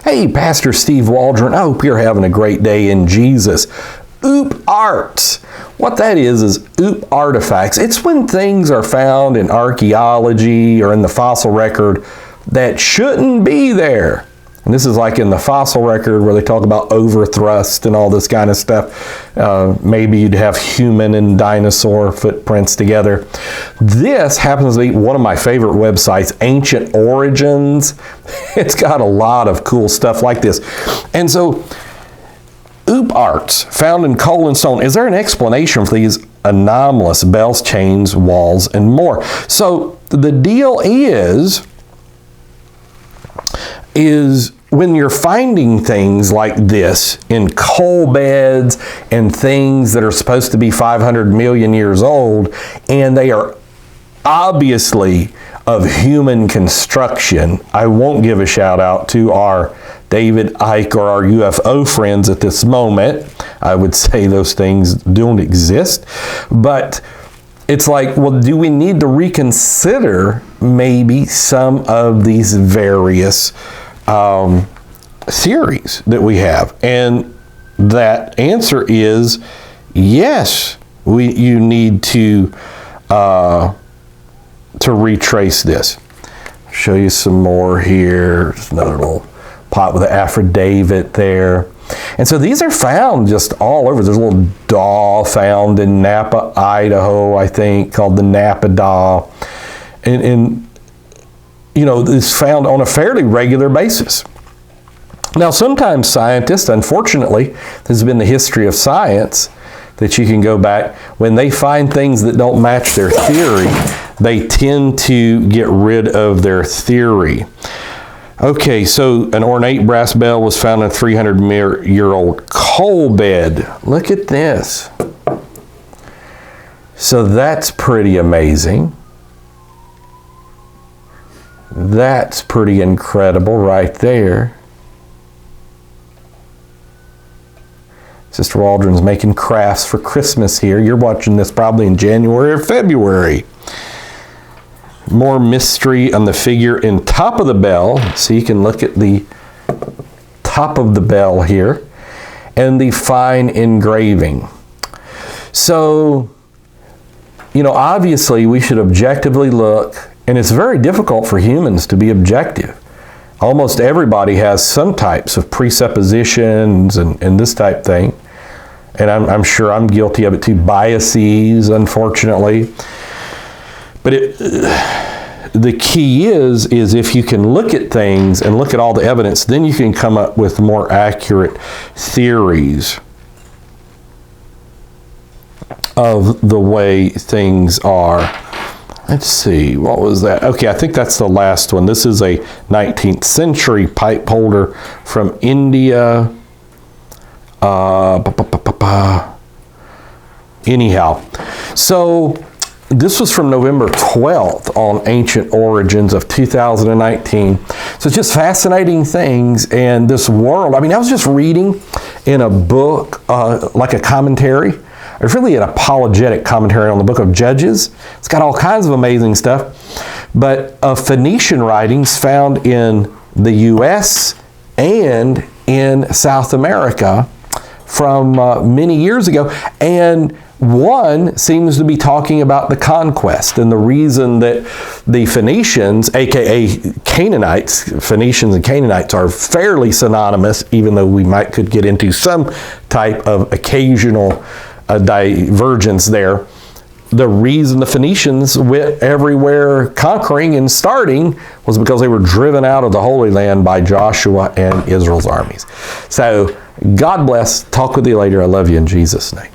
Hey, Pastor Steve Waldron, I hope you're having a great day in Jesus. Oop art. What that is oop artifacts. It's when things are found in archaeology or in the fossil record that shouldn't be there. And this is like in the fossil record where they talk about overthrust and all this kind of stuff. Maybe you'd have human and dinosaur footprints together. This happens to be one of my favorite websites, Ancient Origins. It's got a lot of cool stuff like this. And so, oop arts found in coal and stone. Is there an explanation for these anomalous bells, chains, walls, and more? So the deal is when you're finding things like this in coal beds and things that are supposed to be 500 million years old, and they are obviously of human construction. I won't give a shout out to our David Icke or our UFO friends at this moment. I would say those things don't exist. But it's like, well, do we need to reconsider maybe some of these various theories that we have? And that answer is yes, you need to retrace this. Show you some more here. There's another little pot with an Aphrodite there. And so these are found just all over. There's a little doll found in Napa, Idaho, I think, called the Napa doll. And you know, it's found on a fairly regular basis. Now, sometimes scientists, unfortunately, this has been the history of science, that you can go back, when they find things that don't match their theory, they tend to get rid of their theory. Okay, so an ornate brass bell was found in a 300-year-old coal bed. Look at this. So that's pretty amazing. That's pretty incredible right there. Sister Waldron's making crafts for Christmas here. You're watching this probably in January or February. More mystery on the figure in top of the bell. So you can look at the top of the bell here. And the fine engraving. So, you know, obviously we should objectively look. And it's very difficult for humans to be objective. Almost everybody has some types of presuppositions and this type thing. And I'm sure I'm guilty of it too. Biases, unfortunately. But the key is if you can look at things and look at all the evidence, then you can come up with more accurate theories of the way things are. Let's see, what was that? Okay, I think that's the last one. This is a 19th century pipe holder from India. Anyhow, so this was from November 12th on Ancient Origins of 2019. So it's just fascinating things and this world. I mean, I was just reading in a book, like a commentary. It's really an apologetic commentary on the book of Judges. It's got all kinds of amazing stuff. But Phoenician writings found in the U.S. and in South America from many years ago. And one seems to be talking about the conquest and the reason that the Phoenicians, aka Canaanites, Phoenicians and Canaanites are fairly synonymous, even though we could get into some type of occasional divergence there. The reason the Phoenicians went everywhere conquering and starting was because they were driven out of the Holy Land by Joshua and Israel's armies. So God bless. Talk with you later. I love you in Jesus' name.